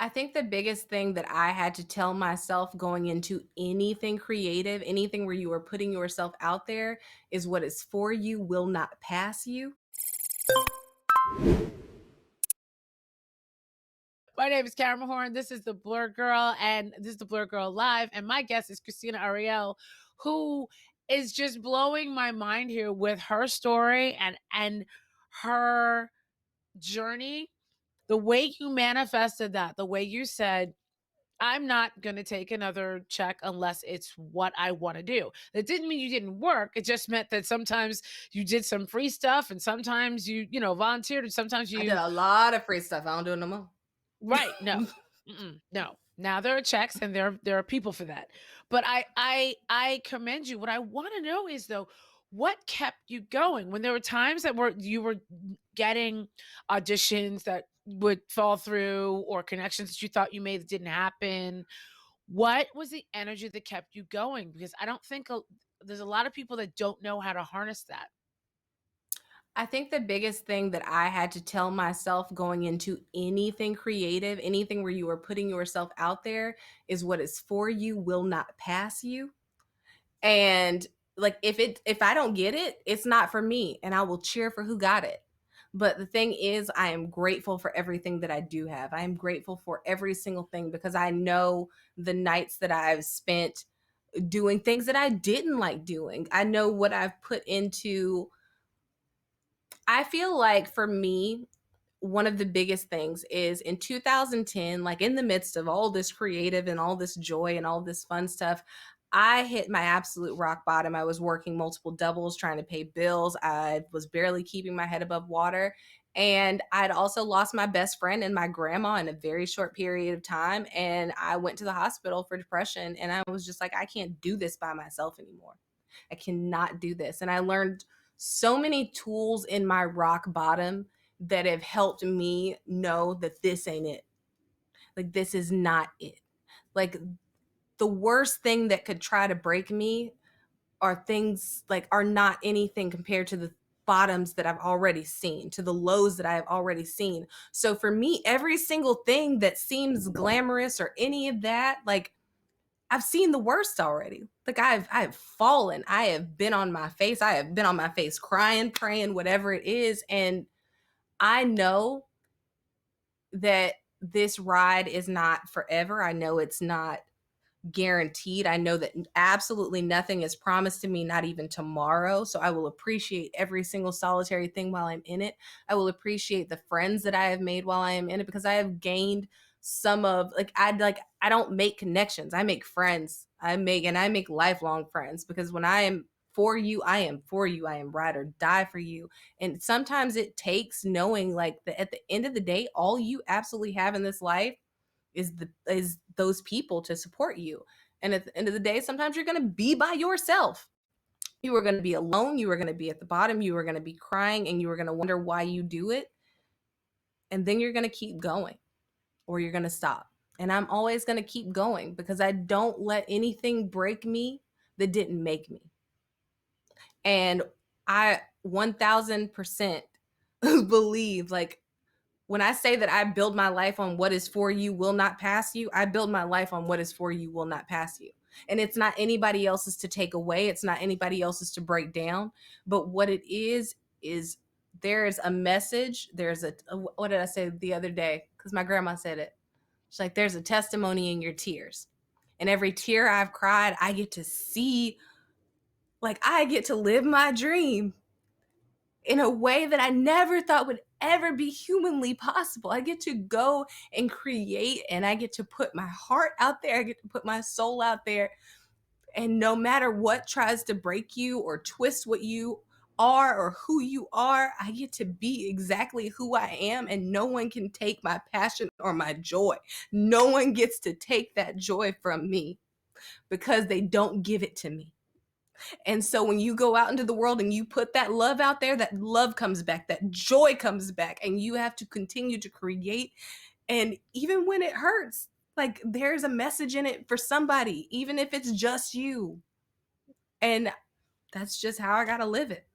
I think the biggest thing that I had to tell myself going into anything creative, anything where you are putting yourself out there, is what is for you will not pass you. My name is Karen Mahorn. This is the Blur Girl, and this is the Blur Girl Live. And my guest is Krystina Arielle, who is just blowing my mind here with her story and her journey. The way you manifested that, the way you said, I'm not going to take another check unless it's what I want to do. That didn't mean you didn't work. It just meant that sometimes you did some free stuff and sometimes you volunteered and sometimes I did you. a lot of free stuff. I don't do it no more. Right. No. No. Now there are checks and there are people for that. But I commend you. What I want to know is though, what kept you going when there were times that you were getting auditions that would fall through or connections that you thought you made that didn't happen? What was the energy that kept you going? Because I don't think there's a lot of people that don't know how to harness that. I think the biggest thing that I had to tell myself going into anything creative, anything where you are putting yourself out there, is what is for you will not pass you. And like if I don't get it, it's not for me and I will cheer for who got it. But the thing is, I am grateful for everything that I do have. I am grateful for every single thing because I know the nights that I've spent doing things that I didn't like doing. I know what I've put into. I feel like for me, one of the biggest things is in 2010, like in the midst of all this creative and all this joy and all this fun stuff, I hit my absolute rock bottom. I was working multiple doubles, trying to pay bills. I was barely keeping my head above water. And I'd also lost my best friend and my grandma in a very short period of time. And I went to the hospital for depression. And I was just like, I can't do this by myself anymore. I cannot do this. And I learned so many tools in my rock bottom that have helped me know that this ain't it. Like, this is not it. Like, the worst thing that could try to break me are things like are not anything compared to the bottoms that I've already seen, to the lows that I have already seen. So for me, every single thing that seems glamorous or any of that, like I've seen the worst already. Like I've fallen. I have been on my face. I have been on my face crying, praying, whatever it is. And I know that this ride is not forever. I know it's not guaranteed. I know that absolutely nothing is promised to me, not even tomorrow. So I will appreciate every single solitary thing while I'm in it. I will appreciate the friends that I have made while I am in it because I have gained some of I don't make connections. I make friends. I make lifelong friends because when I am for you, I am for you. I am ride or die for you. And sometimes it takes knowing like that at the end of the day, all you absolutely have in this life is those people to support you. And at the end of the day, sometimes you're going to be by yourself. You are going to be alone. You are going to be at the bottom. You are going to be crying and you are going to wonder why you do it. And then you're going to keep going or you're going to stop. And I'm always going to keep going because I don't let anything break me that didn't make me. And I 1000% believe like when I say that I build my life on what is for you will not pass you, I build my life on what is for you will not pass you. And it's not anybody else's to take away. It's not anybody else's to break down. But what it is there is a message. What did I say the other day? Because my grandma said it. She's like, there's a testimony in your tears. And every tear I've cried, I get to see, like, I get to live my dream in a way that I never thought would ever be humanly possible. I get to go and create and I get to put my heart out there. I get to put my soul out there. And no matter what tries to break you or twist what you are or who you are, I get to be exactly who I am. And no one can take my passion or my joy. No one gets to take that joy from me because they don't give it to me. And so when you go out into the world and you put that love out there, that love comes back, that joy comes back, and you have to continue to create. And even when it hurts, like there's a message in it for somebody, even if it's just you. And that's just how I got to live it.